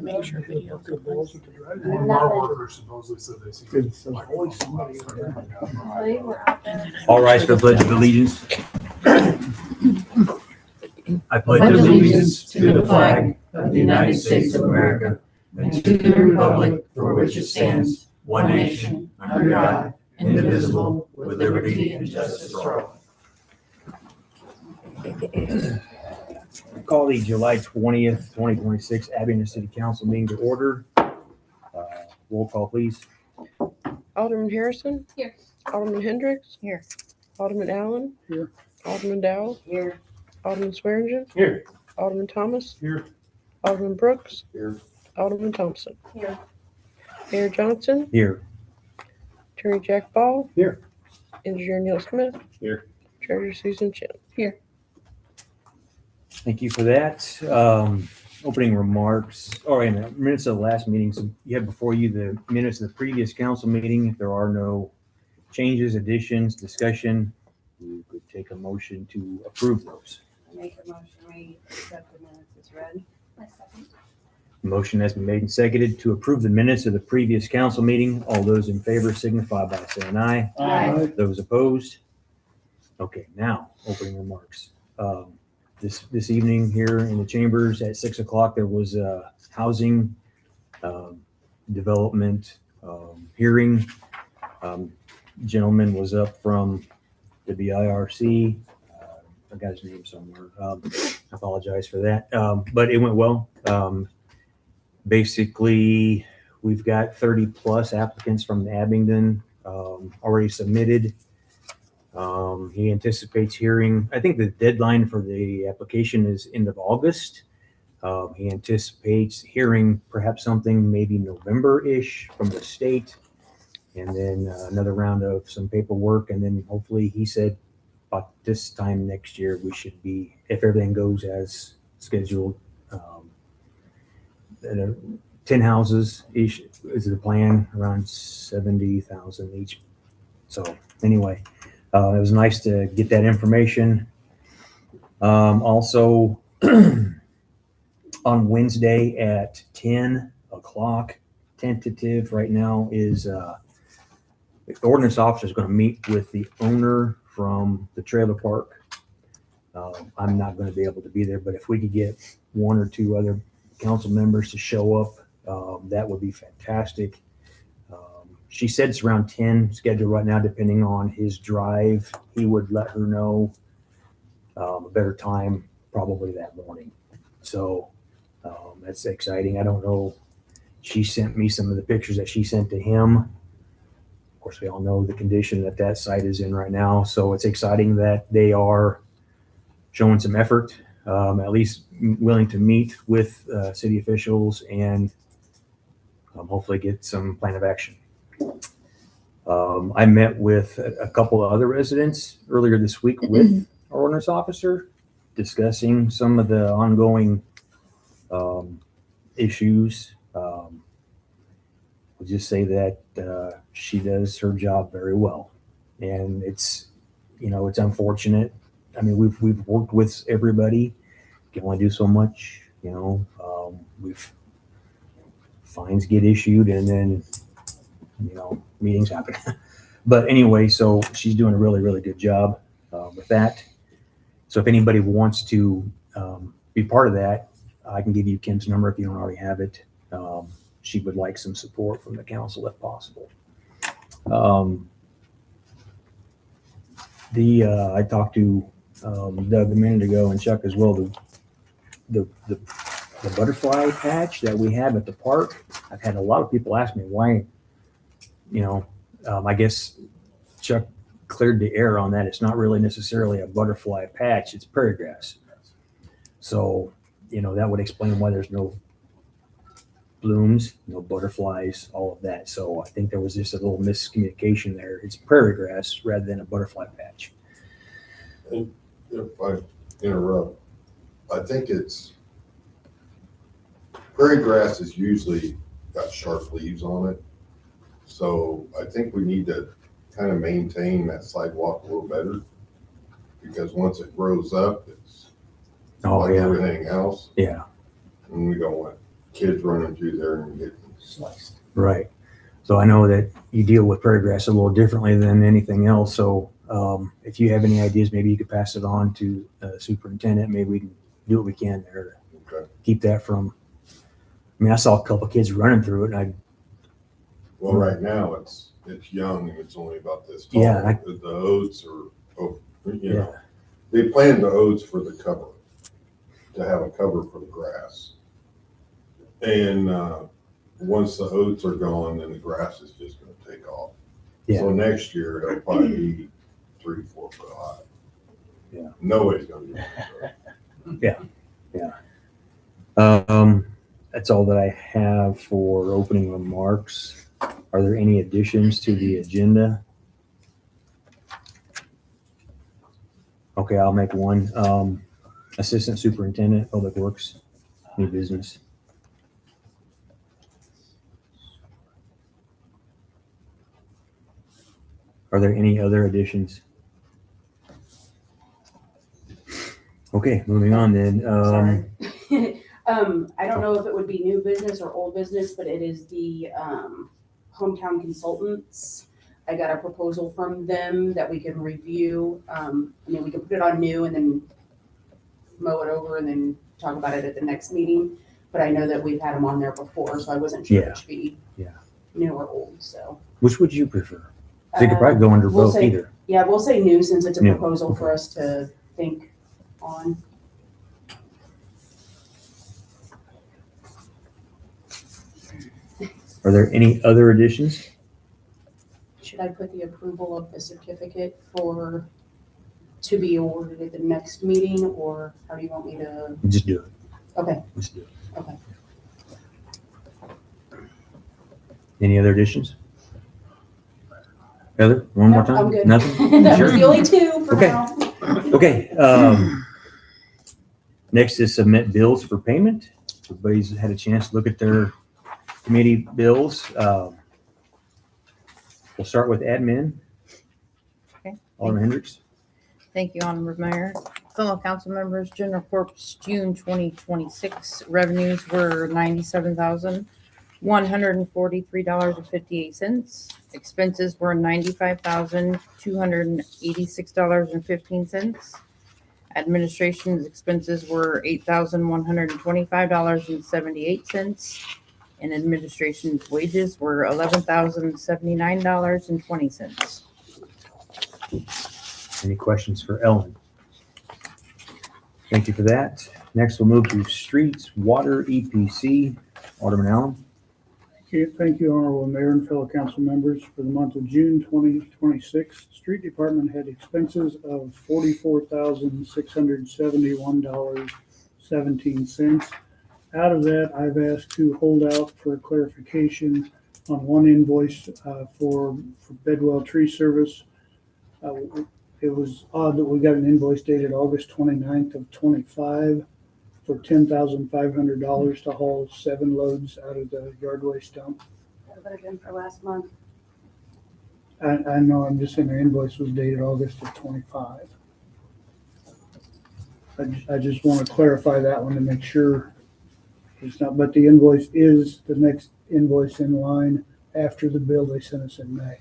Make sure video complies. Supposedly said they see. All rise for the Pledge of Allegiance. I pledge allegiance to the flag of the United States of America and to the republic for which it stands, one nation, under God, indivisible, with liberty and justice for all. Call the July 20th, 2026 Abingdon City Council meeting to order. Roll call, please. Alderman Harrison? Here. Alderman Hendricks? Here. Alderman Allen? Here. Alderman Dow? Here. Alderman Swearingen? Here. Alderman Thomas? Here. Alderman Brooks? Here. Alderman Thompson? Here. Mayor Johnson? Here. Attorney Jack Ball? Here. Engineer Neil Smith? Here. Treasurer Susan Chin? Thank you for that. Opening remarks. Oh, wait a minute. Minutes of the last meeting. So you have before you the minutes of the previous council meeting. If there are no changes, additions, discussion, we could take a motion to approve those. I make a motion, we accept the minutes as read. Motion has been made and seconded to approve the minutes of the previous council meeting. All those in favor signify by saying aye. Aye. Those opposed? Okay, now opening remarks. This evening here in the chambers at 6 o'clock, there was a housing development hearing. Gentleman was up from the BIRC. I got his name somewhere. I apologize for that. But it went well. Basically, we've got 30 plus applicants from Abingdon already submitted. He anticipates hearing, I think the deadline for the application is end of August. He anticipates hearing perhaps something maybe November-ish from the state, and then another round of some paperwork. And then hopefully he said about this time next year, we should be, if everything goes as scheduled, 10 houses each is the plan, around 70,000 each. So anyway, it was nice to get that information. Also, on Wednesday at 10 o'clock, tentative right now is the ordinance officer is going to meet with the owner from the trailer park. I'm not going to be able to be there, but if we could get one or two other council members to show up, that would be fantastic. She said it's around 10 scheduled right now, depending on his drive. He would let her know a better time probably that morning. So that's exciting. I don't know. She sent me some of the pictures that she sent to him. Of course, we all know the condition that that site is in right now. So it's exciting that they are showing some effort, at least willing to meet with city officials and hopefully get some plan of action. I met with a couple of other residents earlier this week with our ordinance officer, discussing some of the ongoing issues. We'll just say that she does her job very well, and it's unfortunate. I mean, we've worked with everybody. Can only do so much, fines get issued, and then meetings happen. But anyway, so she's doing a really, really good job with that. So if anybody wants to be part of that, I can give you Kim's number if you don't already have it. She would like some support from the council if possible. I talked to Doug a minute ago and Chuck as well. The butterfly patch that we have at the park. I've had a lot of people ask me why. I guess Chuck cleared the air on that. It's not really necessarily a butterfly patch. It's prairie grass. So, that would explain why there's no blooms, no butterflies, all of that. So I think there was just a little miscommunication there. It's prairie grass rather than a butterfly patch. And if I interrupt, I think it's prairie grass is usually got sharp leaves on it. So I think we need to kind of maintain that sidewalk a little better, because once it grows up, it's like everything else. Yeah. And we don't want kids running through there and getting Sliced. Right. So I know that you deal with prairie grass a little differently than anything else. So if you have any ideas, maybe you could pass it on to superintendent. Maybe we can do what we can there to Okay. keep that from. I mean, I saw a couple of kids running through it, and Well, right now it's young and it's only about this tall. Yeah, The oats are, you Yeah. know, they planted the oats for the cover, to have a cover for the grass. And once the oats are gone, then the grass is just going to take off. Yeah. So next year it'll probably be 3-4 foot high. Yeah. Nobody's going to do it. that's all that I have for opening remarks. Are there any additions to the agenda? Okay, I'll make one. Assistant Superintendent, Public Works, new business. Are there any other additions? Okay, moving on then. Sorry. I don't know if it would be new business or old business, but it is the Hometown Consultants. I got a proposal from them that we can review. I mean, we can put it on new and then mow it over and then talk about it at the next meeting. But I know that we've had them on there before, so I wasn't sure if Yeah. it should be Yeah. new or old, so. Which would you prefer? They could probably go under We'll both say- either. Yeah, we'll say new since it's a New, proposal for okay. us to think on. Are there any other additions? Should I put the approval of the certificate to be awarded at the next meeting, or how do you want me to? Just do it. Okay, Just do it. okay. Any other additions? Heather, one more No, time? I'm good. Nothing? That was Sure. the only two for Okay. now. Okay, next is submit bills for payment. Everybody's had a chance to look at their committee bills. We'll start with admin. Okay. Alderman Hendricks. Thank you, Honorable Mayor. Fellow council members, General Corp's June 2026 revenues were $97,143.58. Expenses were $95,286.15. Administration's expenses were $8,125.78. And administration's wages were $11,079.20. Any questions for Ellen? Thank you for that. Next, we'll move to streets, water, EPC. Alderman Allen. Thank you, Honorable Mayor and fellow council members. For the month of June 2026, the street department had expenses of $44,671.17. Out of that, I've asked to hold out for clarification on one invoice for Bedwell Tree Service. It was odd that we got an invoice dated August 29th of 25 for $10,500 to haul 7 loads out of the yard waste dump. That would have been for last month. I know, I'm just saying the invoice was dated August of 25. I just want to clarify that one to make sure it's not, but the invoice is the next invoice in line after the bill they sent us in May.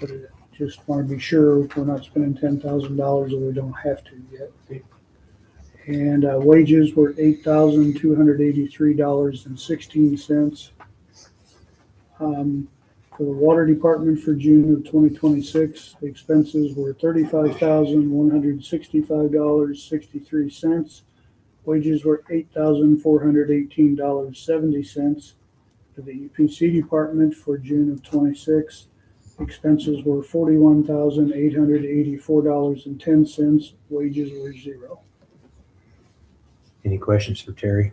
But I just want to be sure we're not spending $10,000 that we don't have to yet. And wages were $8,283.16. For the water department for June of 2026, the expenses were $35,165.63. Wages were $8,418.70. For the EPC department for June of 26, expenses were $41,884.10. Wages were $0. Any questions for Terry?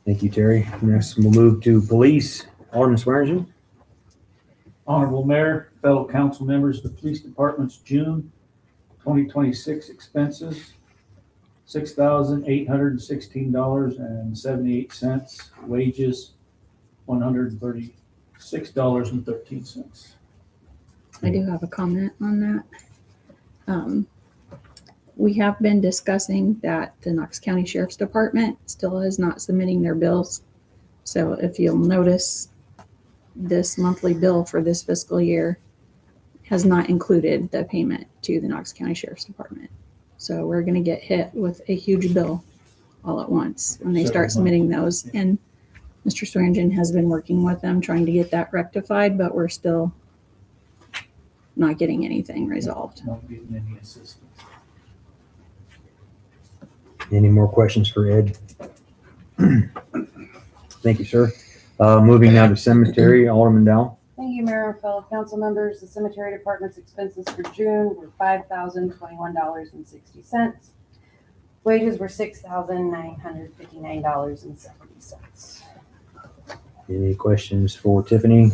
Thank you, Terry. Next, we'll move to police. Alderman Swearingen. Honorable Mayor, fellow council members, the police department's June 2026 expenses, $6,816.78. Wages, $136.13. I do have a comment on that. We have been discussing that the Knox County Sheriff's Department still is not submitting their bills. So if you'll notice, this monthly bill for this fiscal year has not included the payment to the Knox County Sheriff's Department. So we're going to get hit with a huge bill all at once when they start submitting those. And Mr. Swearingen has been working with them trying to get that rectified, but we're still not getting anything resolved. Not getting any assistance. Any more questions for Ed? Thank you, sir. Moving now to cemetery, Alderman Dow. Thank you, Mayor and fellow council members. The cemetery department's expenses for June were $5,021.60. Wages were $6,959.70. Any questions for Tiffany?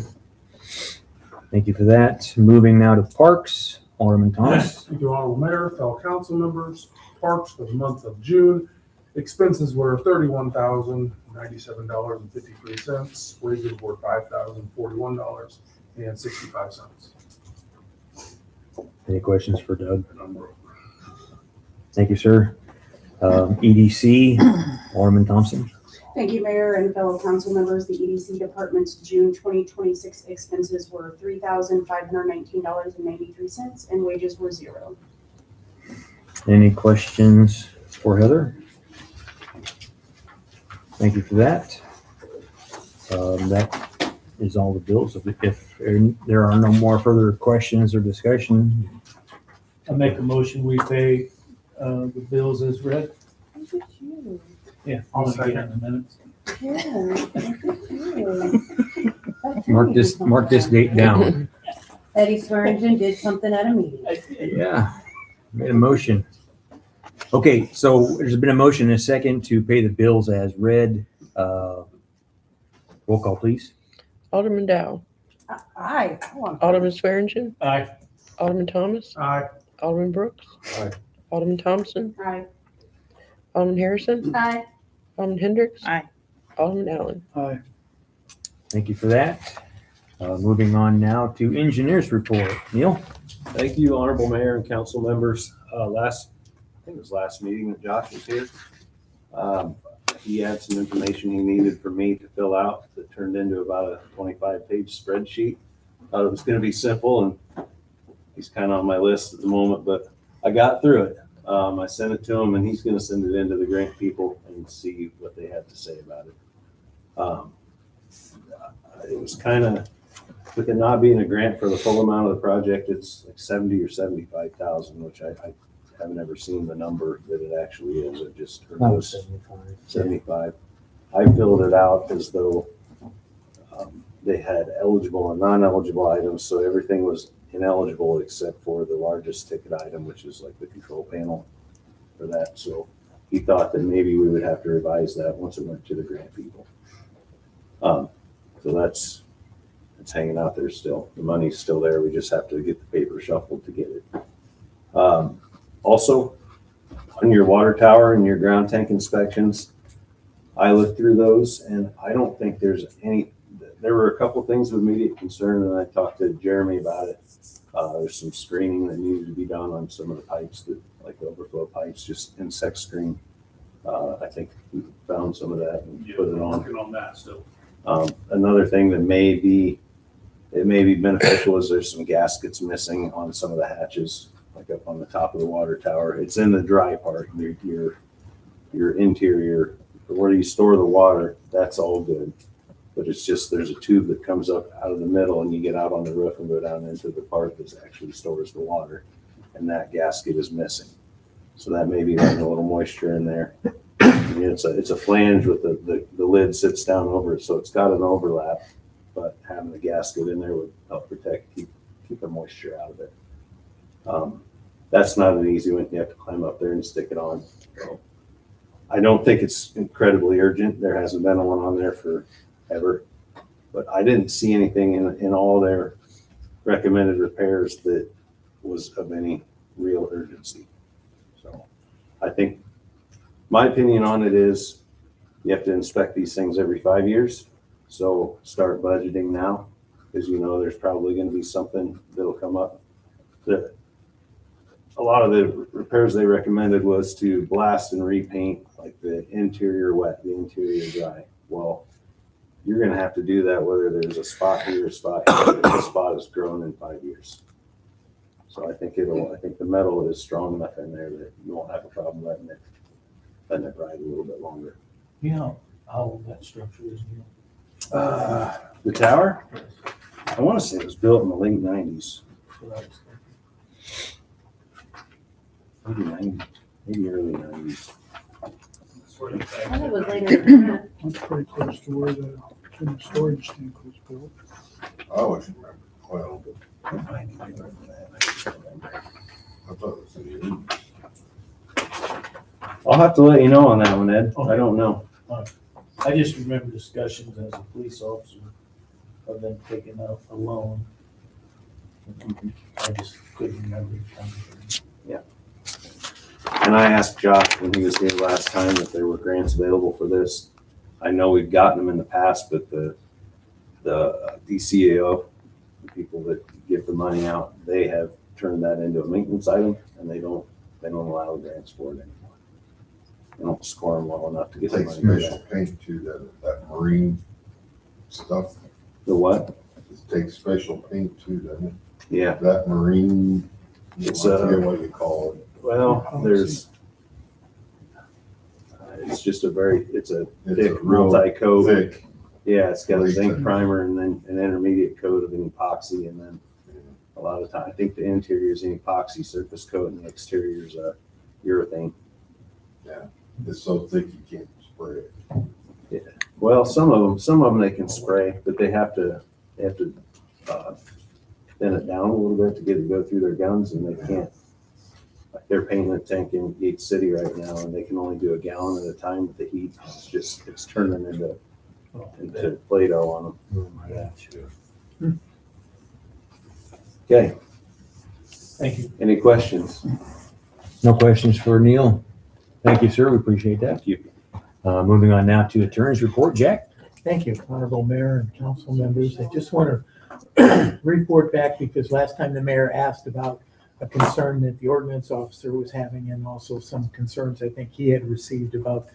Thank you for that. Moving now to parks, Alderman Thomas. Thank you, Honorable Mayor, fellow council members. Parks for the month of June, expenses were $31,097.53. Wages were $5,041.65. Any questions for Doug? Thank you, sir. EDC, Alderman Thompson. Thank you, Mayor and fellow council members. The EDC department's June 2026 expenses were $3,519.93 and wages were $0. Any questions for Heather? Thank you for that. That is all the bills. If there are no more further questions or discussion, I make a motion, we pay the bills as read. Look at you. Yeah, I'll I'll get second. in the minutes. Yeah, look at you. mark this date down. Eddie Swearingen did something at a meeting. Yeah, made a motion. Okay, so there's been a motion and a second to pay the bills as read. Roll call, please. Alderman Dow. Aye. Alderman Swearingen. Aye. Alderman Thomas. Aye. Alderman Brooks. Aye. Alderman Thompson. Aye. Alderman Harrison. Aye. Alderman Hendricks. Aye. Alderman Allen. Aye. Thank you for that. Moving on now to engineers report. Neil? Thank you, Honorable Mayor and council members. I think it was last meeting that Josh was here. He had some information he needed for me to fill out that turned into about a 25-page spreadsheet. Thought it was going to be simple, and he's kind of on my list at the moment, but I got through it. I sent it to him, and he's going to send it in to the grant people and see what they have to say about it. It was kind of, with it not being a grant for the full amount of the project, it's like 70 or 75,000, which I haven't ever seen the number that it actually is. It just heard it was 75. I filled it out as though they had eligible and non-eligible items, so everything was ineligible except for the largest ticket item, which is like the control panel for that. So he thought that maybe we would have to revise that once it went to the grant people. So that's hanging out there still. The money's still there. We just have to get the paper shuffled to get it. Also, on your water tower and your ground tank inspections, I looked through those and I don't think there's any, there were a couple things of immediate concern, and I talked to Jeremy about it. There's some screening that needed to be done on some of the pipes, that like overflow pipes, just insect screen. I think we found some of that and put it on. Working on that still. Another thing that may be beneficial is there's some gaskets missing on some of the hatches, like up on the top of the water tower. It's in the dry part, your interior, where you store the water, that's all good. But it's just, there's a tube that comes up out of the middle and you get out on the roof and go down into the part that actually stores the water. And that gasket is missing. So that may be letting a little moisture in there. And it's a flange with the lid sits down over it. So it's got an overlap, but having the gasket in there would help protect, keep the moisture out of it. That's not an easy one. You have to climb up there and stick it on. So I don't think it's incredibly urgent. There hasn't been one on there forever, but I didn't see anything in all their recommended repairs that was of any real urgency. So I think my opinion on it is you have to inspect these things every 5 years. So start budgeting now, because you know there's probably going to be something that'll come up that a lot of the repairs they recommended was to blast and repaint like the interior wet, the interior dry. Well, you're gonna have to do that whether there's a spot here, a spot here, if the spot has grown in 5 years. So I think the metal is strong enough in there that you won't have a problem letting it ride a little bit longer. You know how old that structure is, Neil? The tower, I wanna say it was built in the late 90s, That's what I was thinking. maybe 90, maybe early 90s. I thought it was later than that. That's pretty close to where the storage tank was built. I always remember, well, I thought it was in the 80s. I'll have to let you know on that one, Ed. I don't know. I just remember discussions as a police officer of them taking out a loan. I just couldn't remember the time. And I asked Josh when he was here last time if there were grants available for this. I know we've gotten them in the past, but the DCAO, the people that give the money out, they have turned that into a maintenance item, and they don't allow grants for it anymore. They don't score them well enough to get the Take money special back. paint to that marine stuff. The what? It takes special paint too, doesn't it? Yeah. That marine, I It's forget what you call it. well, there's. It's just a It's a thick real multi-coat. thick. Yeah, it's got a zinc Latex. primer and then an intermediate coat of an epoxy, and then a lot of time, I think the interior is an epoxy surface coat and the exterior is a urethane. It's so thick you can't spray it. Well, some of them they can spray, but they have to thin it down a little bit to get it to go through their guns, and they can't. Like they're painting a tank in Gate City right now, and they can only do a gallon at a time with the heat. It's turning into Play-Doh on them. Okay, Thank you. any questions? No questions for Neil. Thank you, sir. We appreciate that. Thank you. Moving on now to attorney's report. Jack? Thank you, Honorable Mayor and council members. I just want to report back because last time the mayor asked about a concern that the ordinance officer was having and also some concerns I think he had received about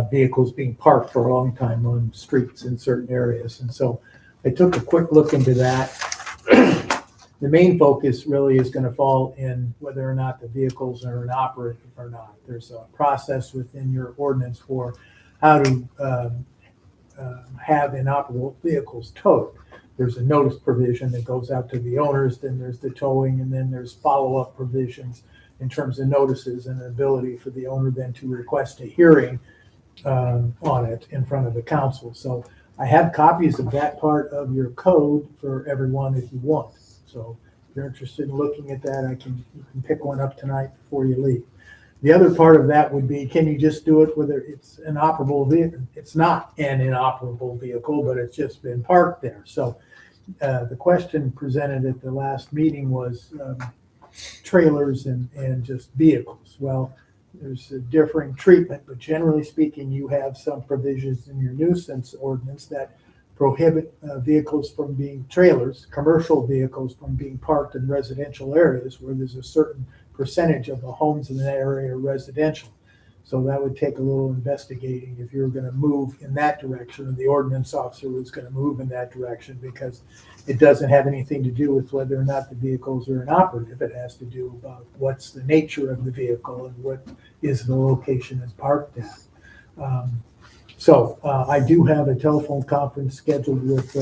vehicles being parked for a long time on streets in certain areas. And so I took a quick look into that. The main focus really is going to fall in whether or not the vehicles are inoperative or not. There's a process within your ordinance for how to have inoperable vehicles towed. There's a notice provision that goes out to the owners, then there's the towing, and then there's follow-up provisions in terms of notices and an ability for the owner then to request a hearing on it in front of the council. So I have copies of that part of your code for everyone if you want. So if you're interested in looking at that, you can pick one up tonight before you leave. The other part of that would be, can you just do it whether it's an operable vehicle? It's not an inoperable vehicle, but it's just been parked there. So the question presented at the last meeting was trailers and just vehicles. Well, there's a differing treatment, but generally speaking, you have some provisions in your nuisance ordinance that prohibit vehicles from being trailers, commercial vehicles from being parked in residential areas where there's a certain percentage of the homes in that area are residential. So that would take a little investigating if you're going to move in that direction, and the ordinance officer was going to move in that direction, because it doesn't have anything to do with whether or not the vehicles are inoperative. It has to do about what's the nature of the vehicle and what is the location it's parked at. So I do have a telephone conference scheduled with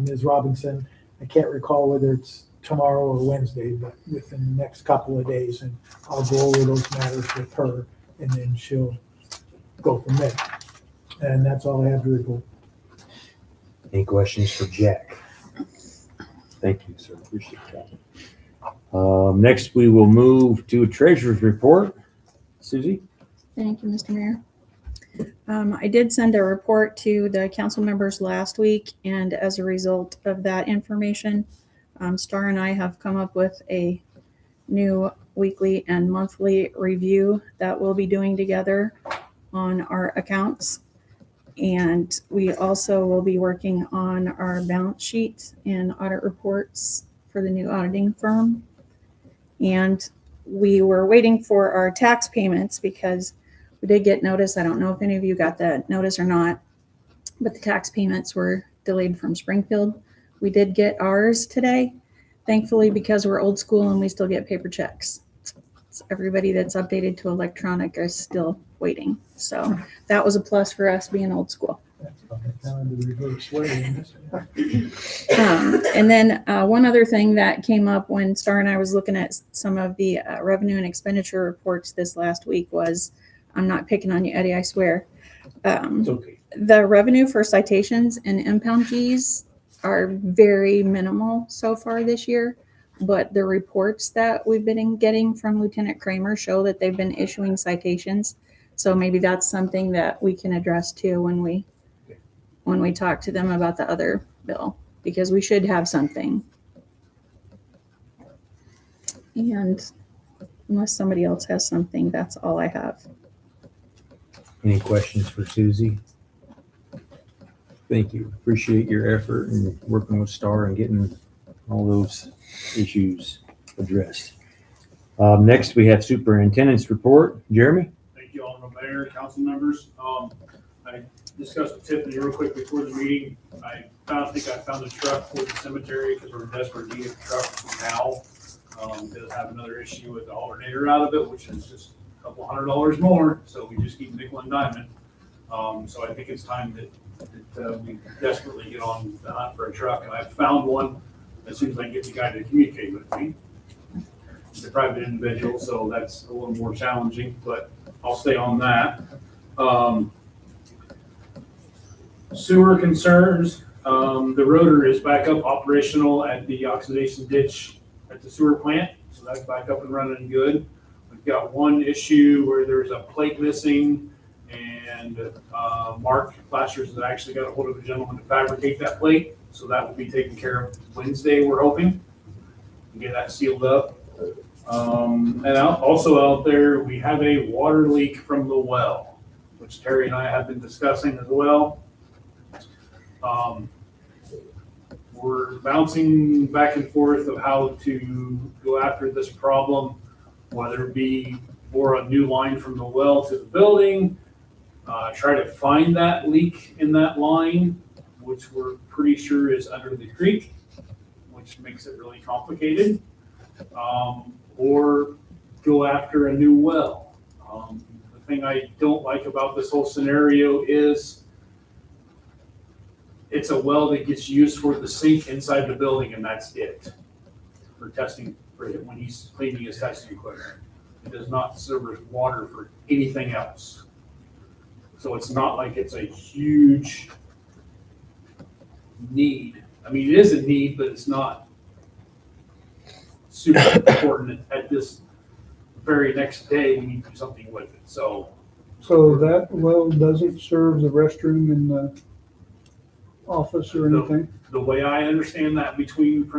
Ms. Robinson. I can't recall whether it's tomorrow or Wednesday, but within the next couple of days, and I'll go over those matters with her, and then she'll go from there. And that's all I have to report. Any questions for Jack? Thank you, sir. Appreciate that. Next, we will move to treasurer's report. Susie? Thank you, Mr. Mayor. I did send a report to the council members last week, and as a result of that information, Star and I have come up with a new weekly and monthly review that we'll be doing together on our accounts. And we also will be working on our balance sheet and audit reports for the new auditing firm. And we were waiting for our tax payments because we did get notice. I don't know if any of you got that notice or not, but the tax payments were delayed from Springfield. We did get ours today, thankfully, because we're old school and we still get paper checks. So everybody that's updated to electronic is still waiting. So that was a plus for us being old school. That's kind of the reverse way, isn't it? And then one other thing that came up when Star and I was looking at some of the revenue and expenditure reports this last week was, I'm not picking on you, Eddie, I swear. It's okay. The revenue for citations and impound fees are very minimal so far this year, but the reports that we've been getting from Lieutenant Kramer show that they've been issuing citations. So maybe that's something that we can address too when we talk to them about the other bill, because we should have something. And unless somebody else has something, that's all I have. Any questions for Susie? Thank you. Appreciate your effort and working with Star and getting all those issues addressed. Next, we have superintendent's report. Jeremy? Thank you, Alderman Mayor, council members. I discussed with Tiffany real quick before the meeting. I think I found a truck for the cemetery because we're in desperate need of a truck now. Does have another issue with the alternator out of it, which is just a couple $100 more. So we just keep nickel and diamond. So I think it's time that we desperately get on the hunt for a truck. And I've found one as soon as I get the guy to communicate with me. It's a private individual, so that's a little more challenging, but I'll stay on that. Sewer concerns. The rotor is back up operational at the oxidation ditch at the sewer plant, so that's back up and running good. We've got one issue where there's a plate missing, and Mark Plasters has actually got a hold of a gentleman to fabricate that plate, so that will be taken care of Wednesday, we're hoping, and get that sealed up. And also out there, we have a water leak from the well, which Terry and I have been discussing as well. We're bouncing back and forth of how to go after this problem, whether it be bore a new line from the well to the building, try to find that leak in that line, which we're pretty sure is under the creek, which makes it really complicated, or go after a new well. The thing I don't like about this whole scenario is it's a well that gets used for the sink inside the building, and that's it for testing for him when he's cleaning his testing equipment. It does not service water for anything else. So it's not like it's a huge need. I mean, it is a need, but it's not super important at this very next day. We need to do something with it. So that well doesn't serve the restroom in the office or anything? The way I understand that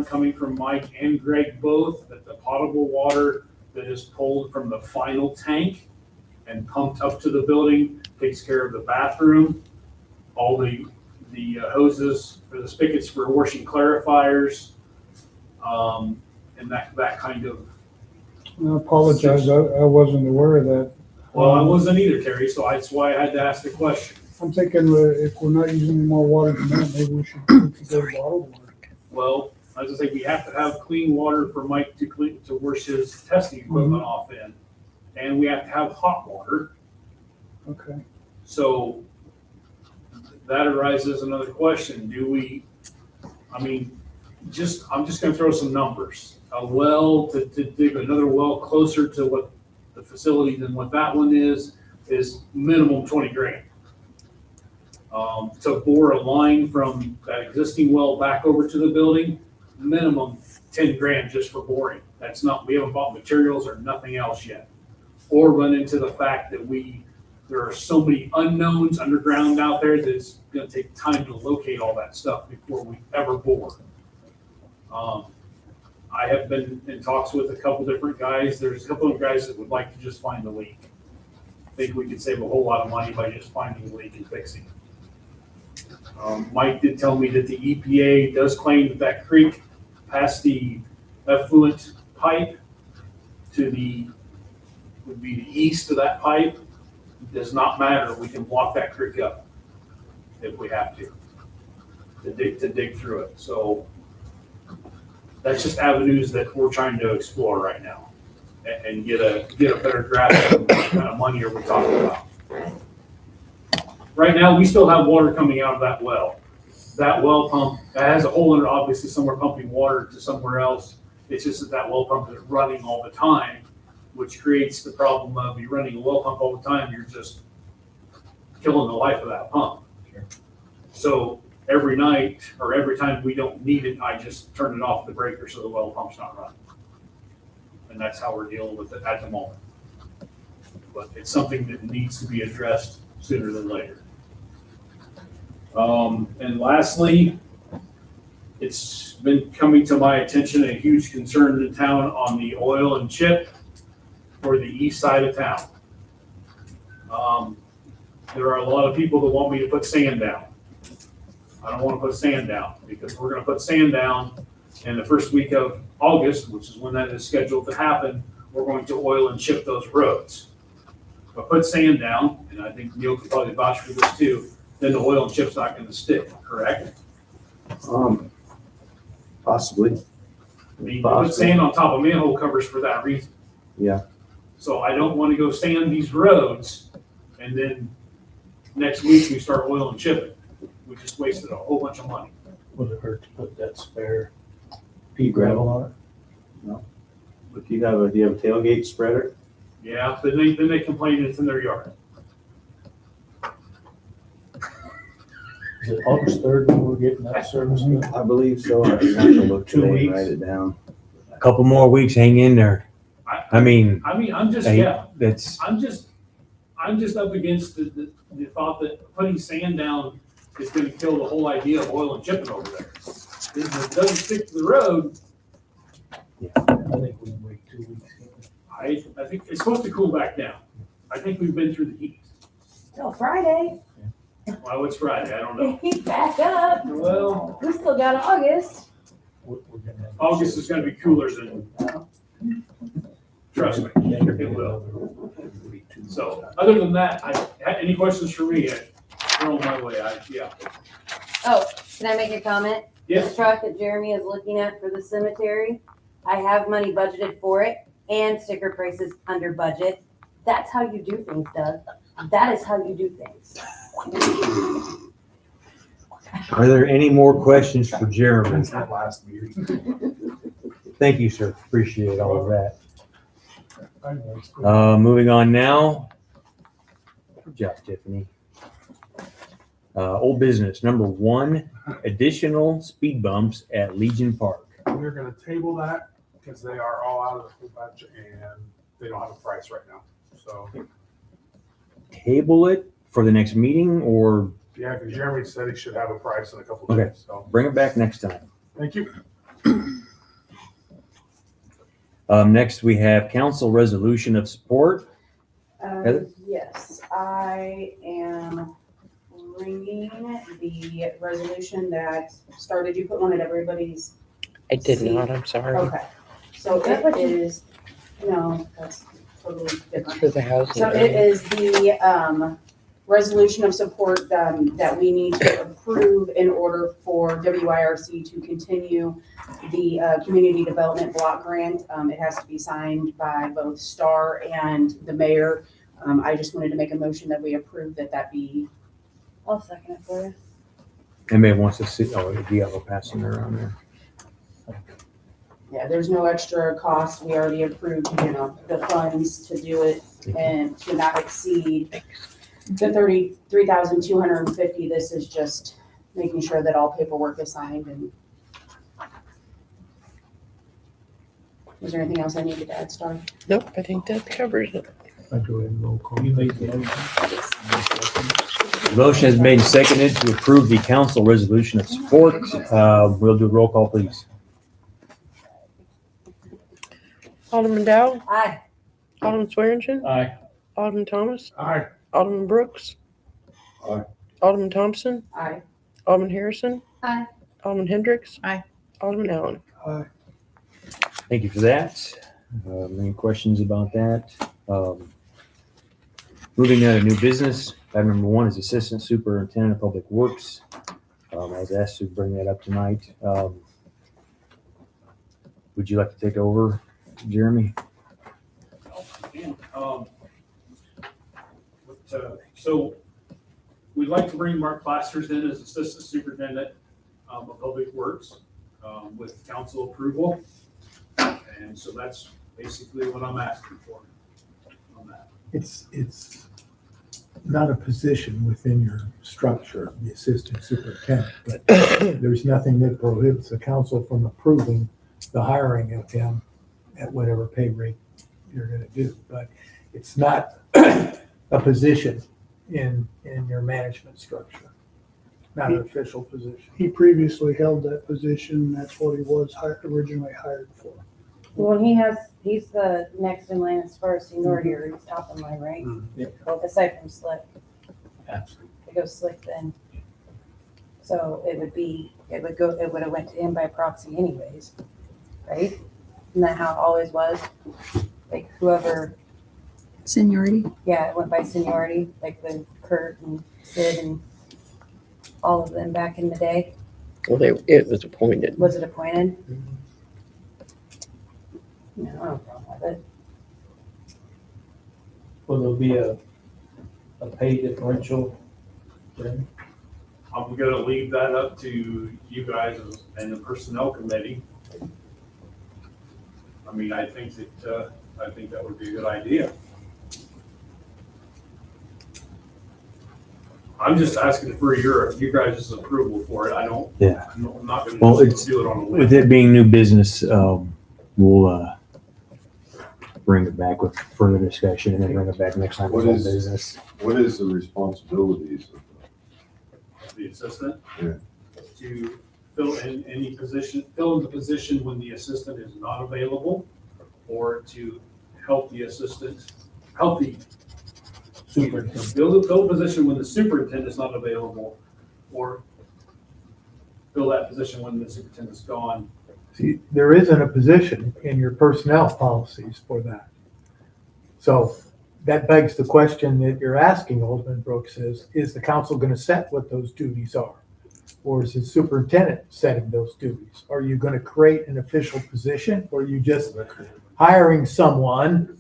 coming from Mike and Greg both, that the potable water that is pulled from the final tank and pumped up to the building takes care of the bathroom, all the hoses or the spigots for washing clarifiers, and that kind of. I apologize, I wasn't aware of that. Well, I wasn't either, Terry, so that's why I had to ask the question. I'm thinking if we're not using any more water than that, maybe we should go bottled water. Well, as I say, we have to have clean water for Mike to wash his testing equipment off in, and we have to have hot water. Okay. So that arises another question. I'm just going to throw some numbers. A well, to dig another well closer to what the facility than what that one is minimum 20 grand. To bore a line from that existing well back over to the building, minimum 10 grand just for boring. We haven't bought materials or nothing else yet. Or run into the fact that there are so many unknowns underground out there that it's going to take time to locate all that stuff before we ever bore. I have been in talks with a couple different guys. There's a couple of guys that would like to just find the leak. I think we could save a whole lot of money by just finding the leak and fixing it. Mike did tell me that the EPA does claim that creek past the effluent pipe to the, would be the east of that pipe, does not matter. We can block that creek up if we have to dig through it. So that's just avenues that we're trying to explore right now and get a better grasp of what kind of money are we talking about. Right now, we still have water coming out of that well. That well pump, that has a hole in it, obviously somewhere pumping water to somewhere else. It's just that well pump is running all the time, which creates the problem of you running a well pump all the time, you're just killing the life of that pump. Sure. So every night or every time we don't need it, I just turn it off the breaker so the well pump's not running. And that's how we're dealing with it at the moment. But it's something that needs to be addressed sooner than later. And lastly, it's been coming to my attention, a huge concern in town on the oil and chip for the east side of town. There are a lot of people that want me to put sand down. I don't want to put sand down because we're going to put sand down in the first week of August, which is when that is scheduled to happen. We're going to oil and chip those roads. If I put sand down, and I think Neil could probably vouch for this too, then the oil and chip's not going to stick, correct? Possibly. I mean, you put sand on top of manhole covers for that reason. Yeah. So I don't want to go sand these roads and then next week we start oil and chipping. We just wasted a whole bunch of money. Would it hurt to put that spare pea gravel on it? No. But do you have a tailgate spreader? Yeah, then they complain it's in their yard. Is it August 3rd when we're getting that service? I believe so. I have to look 2 today and weeks. write it down. A couple more weeks, hang in there. I mean, I'm just, hey, yeah, that's, I'm just up against the thought that putting sand down is gonna kill the whole idea of oil and chipping over there. If it doesn't stick to the road, I think we can wait 2 weeks. I think it's supposed to cool back down. I think we've been through the heat. Till Friday, Well, it's Friday, I don't know. heat back up. Well, We still got August. We're gonna have- August is gonna be cooler than, trust me, it will. So, other than that, any questions for me? Throw them my way, yeah. Oh, can I make a comment? The Yes, truck that Jeremy is looking at for the cemetery, I have money budgeted for it and sticker prices under budget. That's how you do things, Doug. That is how you do things. are there any more questions for Jeremy? Since that last meeting. Thank you, sir. Appreciate all of that. Moving on now. Good job, Tiffany. Old business, number 1, additional speed bumps at Legion Park. We're gonna table that because they are all out of the full budget and they don't have a price right now. So, Table it for the next meeting or yeah, because Jeremy said he should have a price in a couple of Okay. days. So, bring it back next time. thank you. Next, we have council resolution of support. Heather? Yes, I am bringing the resolution that started, you put one at everybody's. I did See. not, I'm sorry. Okay, so it is, no, that's totally It's different. for the housing. So it is the resolution of support that we need to approve in order for WIRC to continue the community development block grant. It has to be signed by both Star and the mayor. I just wanted to make a motion that we approve that be. I'll second it for you. Anybody wants to see, oh, do you have a passing around there? Yeah, there's no extra cost. We already approved, the funds to do it and to not exceed the $33,250. This is just making sure that all paperwork is signed. And is there anything else I needed to add, Star? Nope, I think that covers it. I go ahead and roll call. You made the motion. The motion has made and seconded to approve the council resolution of support. We'll do a roll call, please. Alderman Dow, Aye. Alderman Swearingen, Aye. Alderman Thomas, Aye. Alderman Brooks. Aye. Alderman Thompson, Aye. Alderman Harrison. Aye. Alderman Hendricks. Aye. Alderman Allen. Thank you for that. Any questions about that? Moving on to new business. Item number 1 is Assistant Superintendent of Public Works. I was asked to bring that up tonight. Would you like to take over, Jeremy? So we'd like to bring Mark Plasters in as Assistant Superintendent of Public Works with council approval. And so that's basically what I'm asking for on that. It's not a position within your structure, the assistant superintendent, but there's nothing that prohibits the council from approving the hiring of him at whatever pay rate you're gonna do. But it's not a position in your management structure, not an official position. He previously held that position. That's what he was originally hired for. Well, he's the next in line as far as seniority, or he's top in line, right? Yeah. Well, aside from Slick, Absolutely. it goes Slick then. So it would have went to him by proxy anyways, right? Isn't that how it always was? Like whoever, Seniority. yeah, it went by seniority, like with Kurt and Sid and all of them back in the day. Well, it was appointed. Was it appointed? No, I don't have a problem with it. Will there be a pay differential? Jeremy? I'm gonna leave that up to you guys and the personnel committee. I mean, I think that would be a good idea. I'm just asking for you guys' approval for it. Yeah. I'm not gonna Well, just do it on a whim. With it being new business, we'll bring it back with further discussion and then bring it back next time with What old is- business. What is the responsibilities of The assistant. Yeah. To fill in the position when the assistant is not available, or to help the assistant, Superintendent. fill a position when the superintendent is not available, or fill that position when the superintendent's gone. See, there isn't a position in your personnel policies for that. So that begs the question that you're asking, Alderman Brooks, is the council gonna set what those duties are? Or is the superintendent setting those duties? Are you gonna create an official position, or are you just hiring someone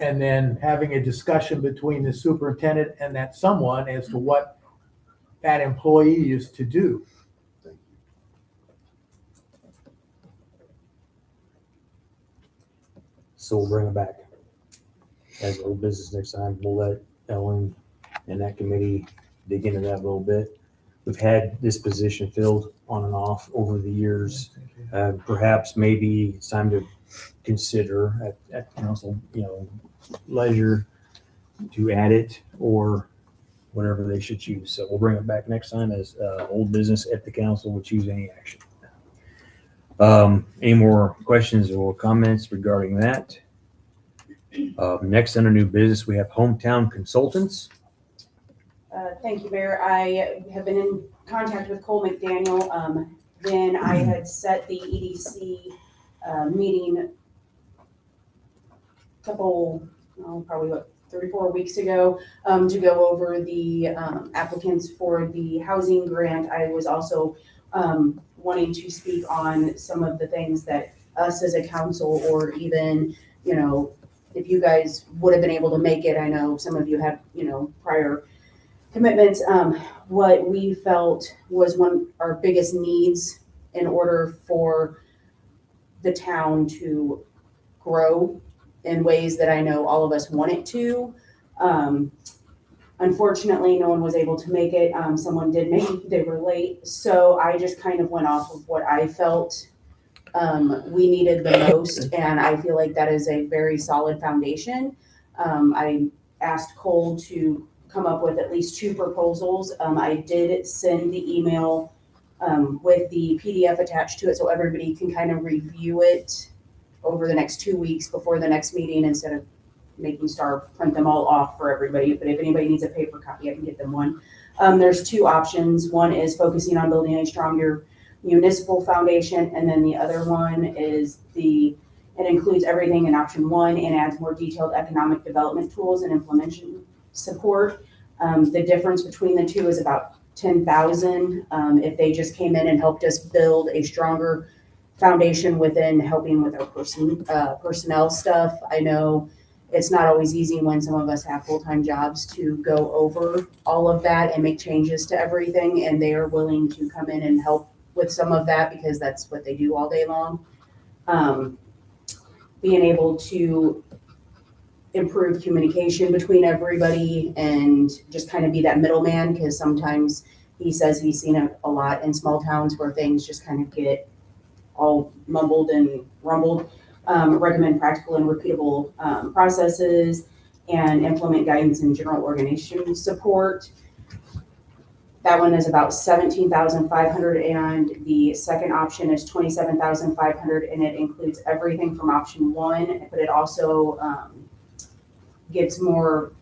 and then having a discussion between the superintendent and that someone as to what that employee is to do? So we'll bring it back as old business next time. We'll let Ellen and that committee dig into that a little bit. We've had this position filled on and off over the years. Perhaps maybe it's time to consider at council, leisure to add it or whatever they should choose. So we'll bring it back next time as old business if the council would choose any action. Any more questions or comments regarding that? Next under new business, we have Hometown Consultants. Thank you, Mayor. I have been in contact with Cole McDaniel. When I had set the EDC meeting probably 34 weeks ago, to go over the applicants for the housing grant, I was also wanting to speak on some of the things that us as a council, or even, if you guys would have been able to make it, I know some of you had, prior commitments, what we felt was one of our biggest needs in order for the town to grow in ways that I know all of us want it to. Unfortunately, no one was able to make it. Someone did make it, they were late. So I just kind of went off of what I felt we needed the most. And I feel like that is a very solid foundation. I asked Cole to come up with at least 2 proposals. I did send the email with the PDF attached to it so everybody can kind of review it over the next 2 weeks before the next meeting, instead of making Star print them all off for everybody. But if anybody needs a paper copy, I can get them one. There's 2 options. One is focusing on building a stronger municipal foundation, and then the other one is the It includes everything in option 1 and adds more detailed economic development tools and implementation support. The difference between the two is about 10,000. If they just came in and helped us build a stronger foundation within helping with our personnel stuff. I know it's not always easy when some of us have full-time jobs to go over all of that and make changes to everything, and they are willing to come in and help with some of that because that's what they do all day long. Being able to improve communication between everybody and just kind of be that middleman, because sometimes he says he's seen it a lot in small towns where things just kind of get all mumbled and rumbled. Recommend practical and repeatable processes and implement guidance and general organization support. That one is about 17,500, and the second option is 27,500, and it includes everything from option 1, but it also gives more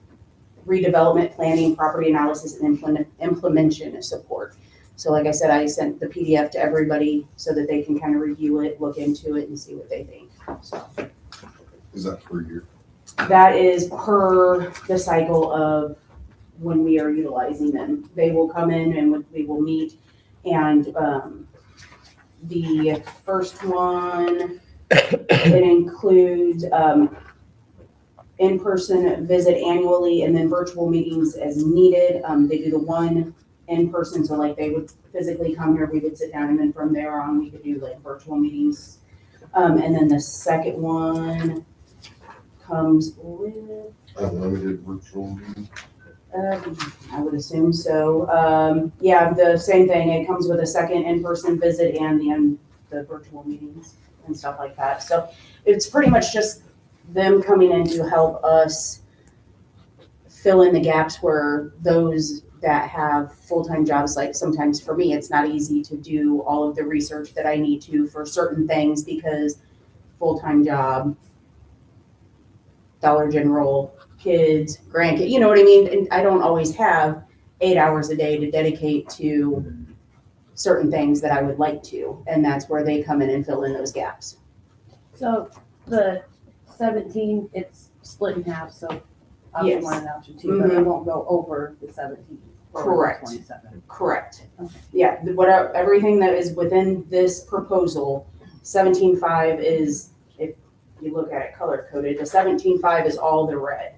redevelopment planning, property analysis, and implementation support. So like I said, I sent the PDF to everybody so that they can kind of review it, look into it, and see what they think. So Is that per year? that is per the cycle of when we are utilizing them. They will come in and we will meet, and the first one, it includes in-person visit annually and then virtual meetings as needed. They do the one in-person, so like they would physically come here, we would sit down, and then from there on, we could do like virtual meetings. And then the second one comes with Unlimited virtual meeting? I would assume so. Yeah, the same thing. It comes with a second in-person visit and the virtual meetings and stuff like that. So it's pretty much just them coming in to help us fill in the gaps where those that have full-time jobs, like sometimes for me, it's not easy to do all of the research that I need to for certain things because full-time job, Dollar General, kids, grandkids, you know what I mean? And I don't always have 8 hours a day to dedicate to certain things that I would like to. And that's where they come in and fill in those gaps. So the 17, it's split in half, so option Yes. 1 and option 2, but it won't go over the 17. or the Correct. 27. Correct. Okay. Yeah, whatever, everything that is within this proposal, 17.5 is, if you look at it color coded, the 17.5 is all the red.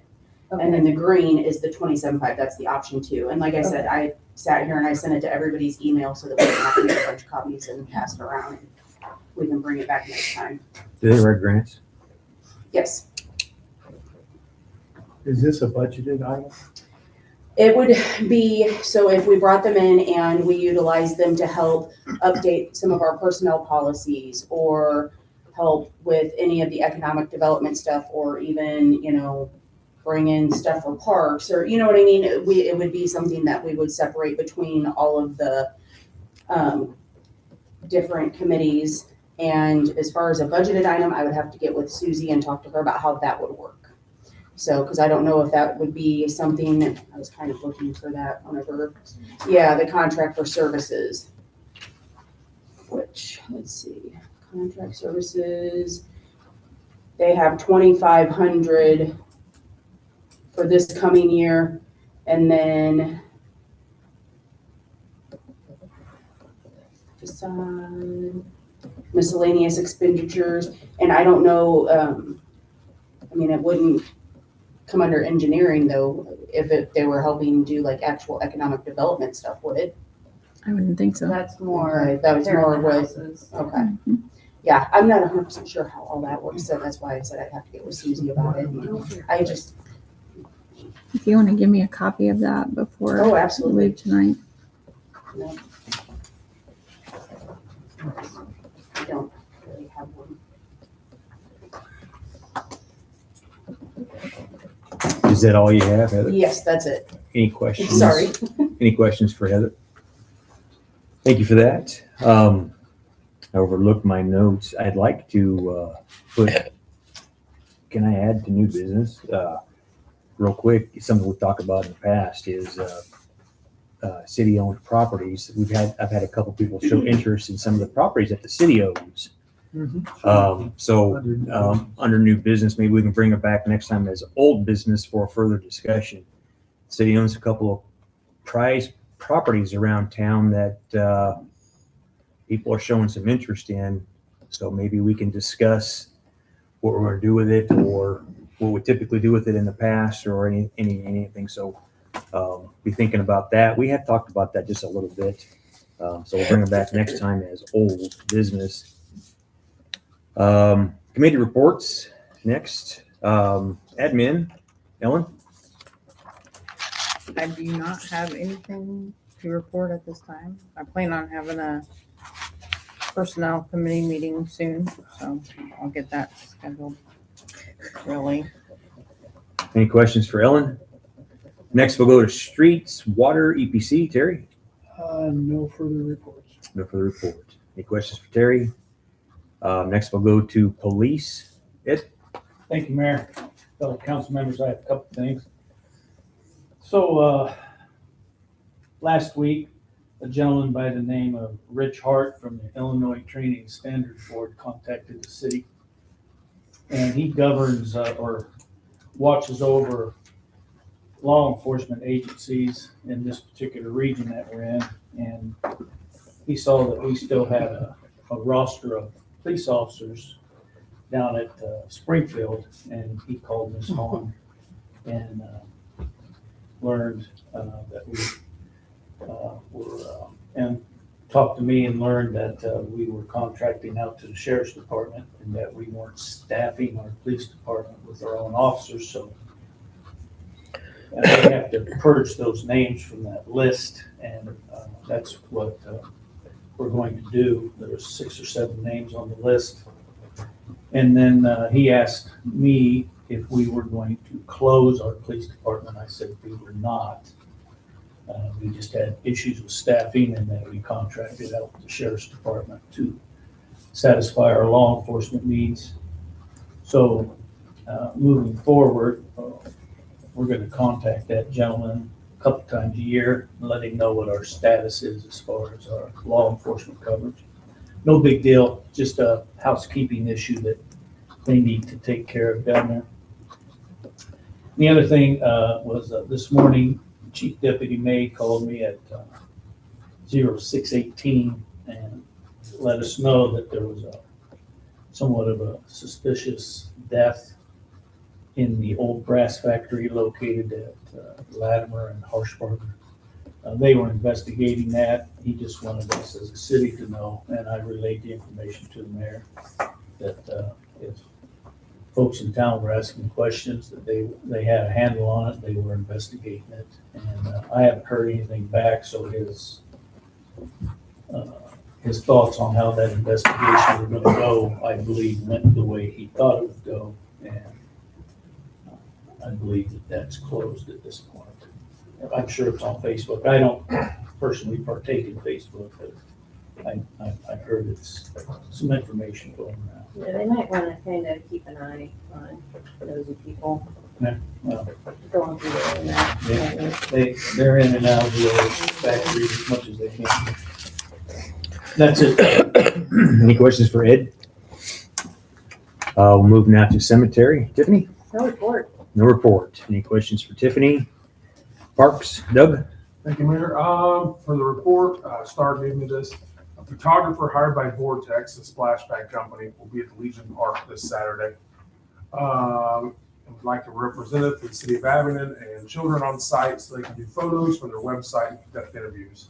And then the green is the 27.5, that's the option 2. And like I said, I sat here and I sent it to everybody's email so that we don't have to make a bunch of copies and pass it around. And we can bring it back next time. Do they write grants? Yes. Is this a budgeted item? It would be, so if we brought them in and we utilized them to help update some of our personnel policies or help with any of the economic development stuff, or even, you know, bring in stuff for parks, or, you know what I mean? It would be something that we would separate between all of the different committees. And as far as a budgeted item, I would have to get with Susie and talk to her about how that would work. So, because I don't know if that would be something, I was kind of looking for that whenever, yeah, the contract for services. Which, let's see, contract services, they have 2,500 for this coming year, and then facade, miscellaneous expenditures, and I don't know, I mean, it wouldn't come under engineering though, if they were helping do like actual economic development stuff, would it? I wouldn't think so. That's more. Okay, that was more what, houses. okay. Yeah, I'm not 100% sure how all that works, so that's why I said I'd have to get with Susie about it. I just, If you want to give me a copy of that before oh, we absolutely. leave tonight. No. I don't really have one. Is that all you have, Heather? Yes, that's it. Any questions? Sorry. Any questions for Heather? Thank you for that. I overlooked my notes. I'd like to put, can I add to new business? Real quick, something we've talked about in the past is city-owned properties. I've had a couple people show interest in some of the properties that the city owns. So under new business, maybe we can bring it back next time as old business for further discussion. City owns a couple of prized properties around town that people are showing some interest in. So maybe we can discuss what we're going to do with it, or what we typically do with it in the past, or anything. So be thinking about that. We have talked about that just a little bit. So we'll bring it back next time as old business. Committee reports next. Admin, Ellen? I do not have anything to report at this time. I plan on having a personnel committee meeting soon, so I'll get that scheduled. Really. Any questions for Ellen? Next, we'll go to streets, water, EPC. Terry? No further reports. No further report. Any questions for Terry? Next, we'll go to police. Ed? Thank you, Mayor. Fellow council members, I have a couple things. So, last week, a gentleman by the name of Rich Hart from the Illinois Training Standards Board contacted the city. And he governs or watches over law enforcement agencies in this particular region that we're in. And he saw that we still had a roster of police officers down at Springfield, and he called Ms. Hahn and learned that we were, and talked to me and learned that we were contracting out to the sheriff's department and that we weren't staffing our police department with our own officers. So we have to purge those names from that list, and that's what we're going to do. There's 6 or 7 names on the list. And then he asked me if we were going to close our police department. I said we were not. We just had issues with staffing, and that we contracted out with the sheriff's department to satisfy our law enforcement needs. So moving forward, we're going to contact that gentleman a couple times a year and let him know what our status is as far as our law enforcement coverage. No big deal, just a housekeeping issue that they need to take care of down there. The other thing was this morning, Chief Deputy May called me at 0618 and let us know that there was somewhat of a suspicious death in the old brass factory located at Latimer and Harshbarger. They were investigating that. He just wanted us as a city to know, and I relayed the information to the mayor that if folks in town were asking questions, that they had a handle on it, they were investigating it. And I haven't heard anything back, so his thoughts on how that investigation was going to go, I believe, went the way he thought it would go. And I believe that that's closed at this point. I'm sure it's on Facebook. I don't personally partake in Facebook, but I heard it's some information going around. Yeah, they might want to kind of keep an eye on nosy people. Yeah, well, Going through the internet. yeah, they're in and out of the old factory as much as they can. That's it. Any questions for Ed? We'll move now to cemetery. Tiffany? No report. No report. Any questions for Tiffany? Parks, Doug? Thank you, Mayor. For the report, Star gave me this. A photographer hired by Vortex, a splashback company, will be at the Legion Park this Saturday. I would like to represent it for the city of Abington and children on site so they can do photos for their website and conduct interviews.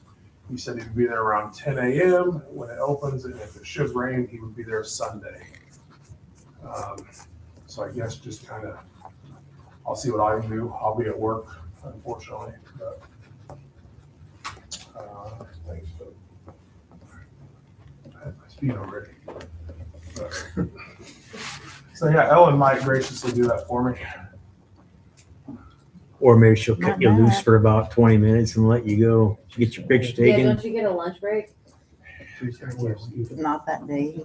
He said he would be there around 10 a.m. when it opens, and if it should rain, he would be there Sunday. So I guess just kind of, I'll see what I can do. I'll be at work, unfortunately, but Thanks, Doug. I had my speed already. But, so yeah, Ellen might graciously do that for me. Or maybe she'll cut Not you loose bad. for about 20 minutes and let you go. Get your picture Yeah, taken. don't you get a lunch break? Not that day.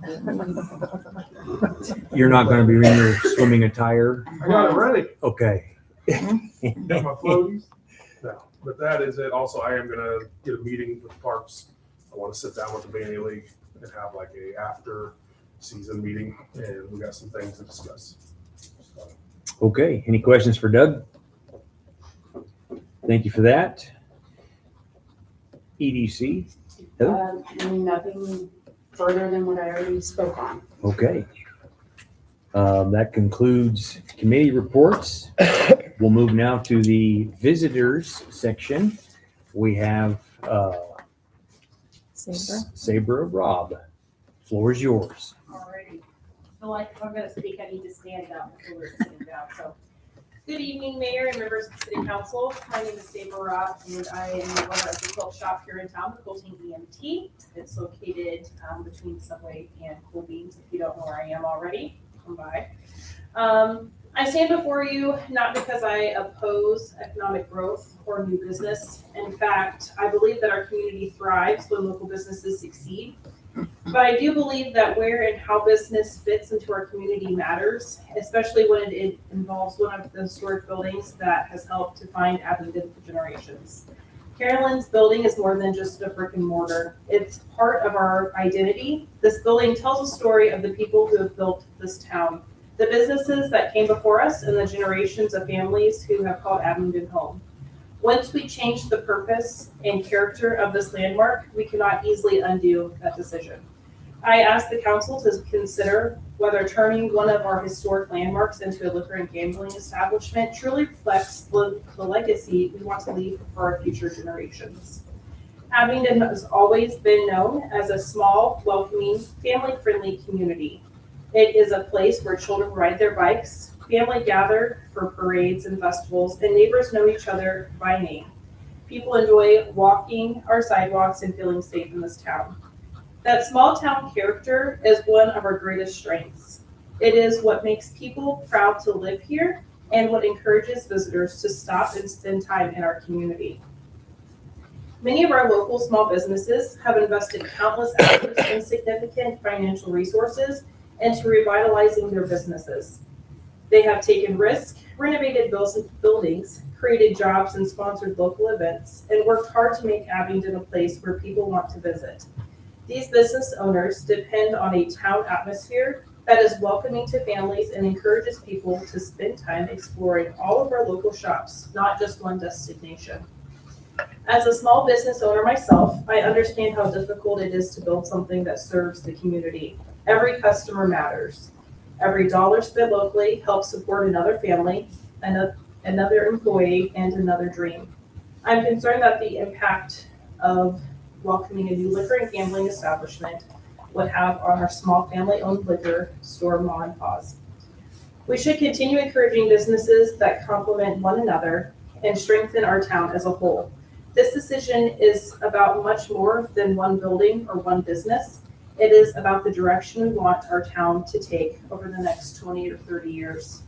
You're not going to be in your swimming attire. I got it ready. Okay. Got my floaties. No, but that is it. Also, I am gonna get a meeting with Parks. I want to sit down with the Bandy League and have like a after season meeting, and we got some things to discuss. So, Okay, any questions for Doug? Thank you for that. EDC, Heather? Nothing further than what I already spoke on. Okay. That concludes committee reports. We'll move now to the visitors section. We have Sabra Robb. Floor is yours. Alrighty. I feel like if I'm gonna speak, I need to stand up before we're sitting down, so. Good evening, Mayor and members of the City Council. My name is Sabra Robb, and I am the owner of the quilt shop here in town, the Quilting EMT. It's located between Subway and Cool Beans. If you don't know where I am already, come by. I stand before you not because I oppose economic growth or new business. In fact, I believe that our community thrives when local businesses succeed. But I do believe that where and how business fits into our community matters, especially when it involves one of the historic buildings that has helped define Abingdon for generations. Carolyn's building is more than just a brick and mortar. It's part of our identity. This building tells a story of the people who have built this town, the businesses that came before us, and the generations of families who have called Abingdon home. Once we change the purpose and character of this landmark, we cannot easily undo that decision. I ask the council to consider whether turning one of our historic landmarks into a liquor and gambling establishment truly reflects the legacy we want to leave for our future generations. Abingdon has always been known as a small, welcoming, family-friendly community. It is a place where children ride their bikes, family gather for parades and festivals, and neighbors know each other by name. People enjoy walking our sidewalks and feeling safe in this town. That small town character is one of our greatest strengths. It is what makes people proud to live here and what encourages visitors to stop and spend time in our community. Many of our local small businesses have invested countless hours and significant financial resources into revitalizing their businesses. They have taken risks, renovated buildings, created jobs and sponsored local events, and worked hard to make Abingdon a place where people want to visit. These business owners depend on a town atmosphere that is welcoming to families and encourages people to spend time exploring all of our local shops, not just one destination. As a small business owner myself, I understand how difficult it is to build something that serves the community. Every customer matters. Every dollar spent locally helps support another family, another employee, and another dream. I'm concerned that the impact of welcoming a new liquor and gambling establishment would have on our small family-owned liquor store mom and pa's. We should continue encouraging businesses that complement one another and strengthen our town as a whole. This decision is about much more than one building or one business. It is about the direction we want our town to take over the next 20 or 30 years.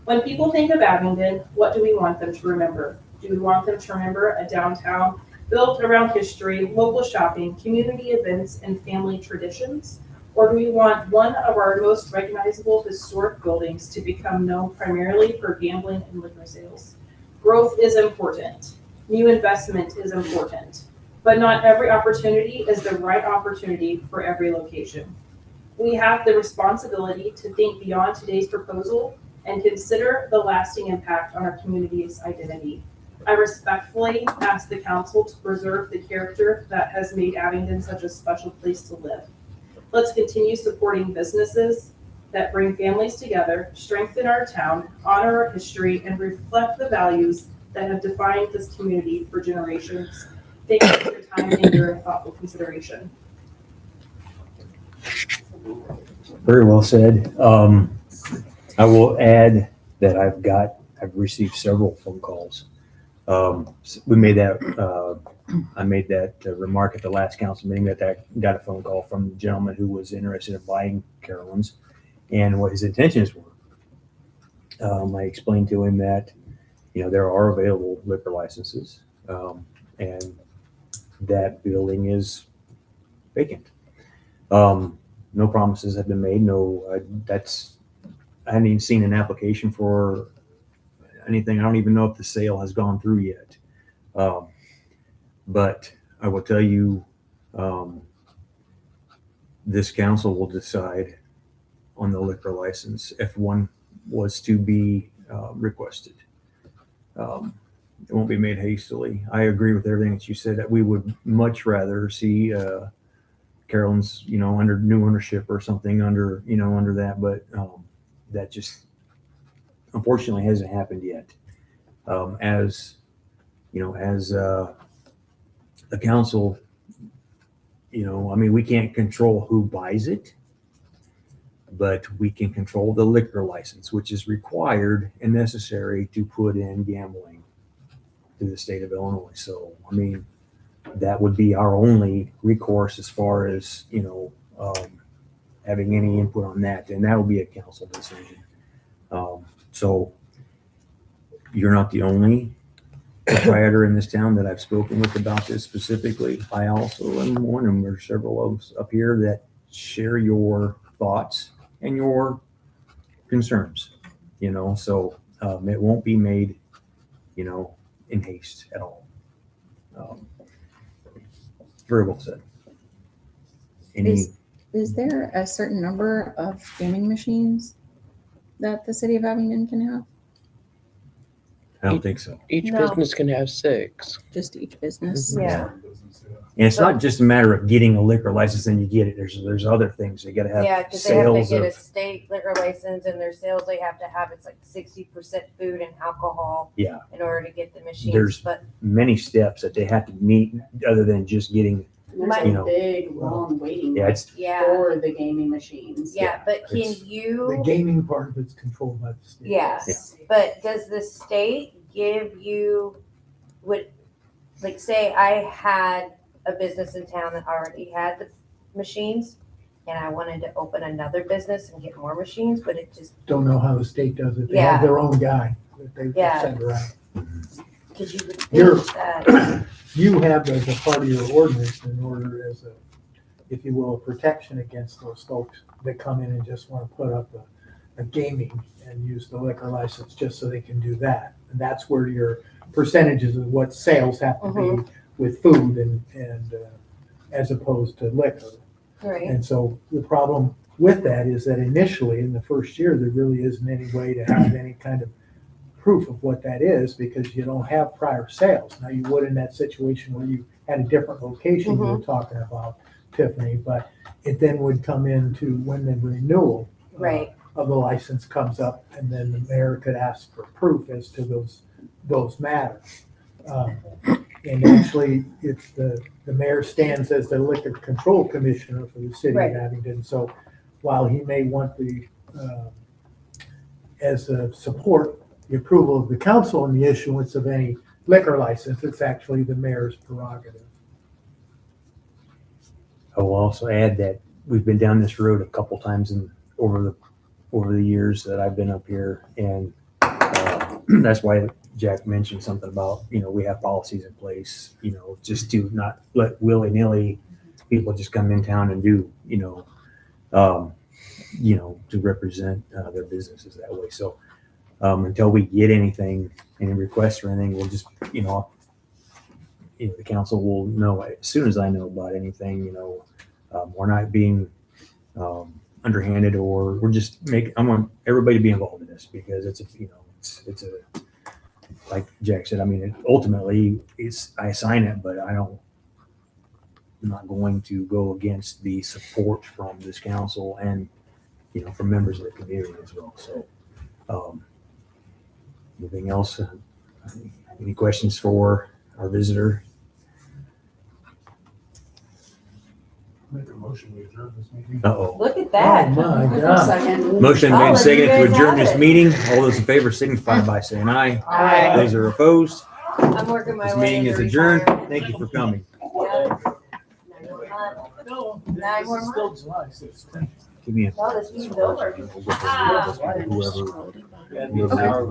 When people think of Abingdon, what do we want them to remember? Do we want them to remember a downtown built around history, local shopping, community events, and family traditions? Or do we want one of our most recognizable historic buildings to become known primarily for gambling and liquor sales? Growth is important. New investment is important. But not every opportunity is the right opportunity for every location. We have the responsibility to think beyond today's proposal and consider the lasting impact on our community's identity. I respectfully ask the council to preserve the character that has made Abingdon such a special place to live. Let's continue supporting businesses that bring families together, strengthen our town, honor our history, and reflect the values that have defined this community for generations. Thank you for your time and your thoughtful consideration. Very well said. I will add that I've received several phone calls. We made that, I made that remark at the last council meeting that I got a phone call from a gentleman who was interested in buying Carolyn's and what his intentions were. I explained to him that, there are available liquor licenses, and that building is vacant. No promises have been made. I haven't even seen an application for anything. I don't even know if the sale has gone through yet. But I will tell you, this council will decide on the liquor license if one was to be requested. It won't be made hastily. I agree with everything that you said, that we would much rather see Carolyn's, under new ownership or something under that, but that just unfortunately hasn't happened yet. As the council, we can't control who buys it, but we can control the liquor license, which is required and necessary to put in gambling to the state of Illinois. So, that would be our only recourse as far as, having any input on that, and that will be a council decision. So you're not the only proprietor in this town that I've spoken with about this specifically. I also am one, and there's several of us up here that share your thoughts and your concerns, so it won't be made, in haste at all. Very well said. Is there a certain number of gaming machines that the city of Abingdon can have? I don't think so. Each No. business can have 6. Just each business? Yeah. And it's not just a matter of getting a liquor license and you get it. There's other things. You got to Yeah, have because they have to sales get a of, state liquor license, and their sales, they have to have, it's like 60% food and alcohol yeah, in order to get the machines, There's- but many steps that they have to meet other than just getting, And there's You a know, big, long waiting yeah, list it's, yeah, for the gaming machines. yeah, but can it's- The you, gaming part of it's controlled by the state. yes, but does the state give you, like say I had a business in town that already had the machines, and I wanted to open another business and get more machines, but it just, Don't know how the state does it. They Yeah. have their own guy that they Yeah. send around. because you would You're- think that, You have as a part of your ordinance in order as a, if you will, a protection against those folks that come in and just want to put up a gaming and use the liquor license just so they can do that. And that's where your percentages of what sales have to be with food and as opposed to liquor. right, And so the problem with that is that initially in the first year, there really isn't any way to have any kind of proof of what that is because you don't have prior sales. Now you would in that situation where you had a different location you were talking about, Tiffany, but it then would come into when the renewal right, of the license comes up, and then the mayor could ask for proof as to those matters. And actually, it's the mayor stands as the liquor control commissioner for the city Right. of Abingdon. So while he may want as a support, the approval of the council and the issuance of any liquor license, it's actually the mayor's prerogative. I will also add that we've been down this road a couple times over the years that I've been up here, and that's why Jack mentioned something about, we have policies in place, just to not let willy-nilly people just come in town and do, to represent their businesses that way. So until we get anything, any requests or anything, we'll just, the council will know as soon as I know about anything, we're not being underhanded, or we're just I want everybody to be involved in this because it's a, like Jack said, ultimately I sign it, but I'm not going to go against the support from this council and, from members of the community as well. So, anything else? Any questions for our visitor? Make a motion to adjourn this meeting. Uh-oh. look at Oh, that. my God. Second. Motion I'll been let seconded you to guys adjourn have this it. meeting. All those in favor signify by saying aye. Aye. Those are opposed. I'm working my This way meeting into is adjourned. retirement. Thank you for coming. Yeah. No, Nine more it's still July 16th. Give me a. No, this meeting's over. Whoever. Yeah, whoever-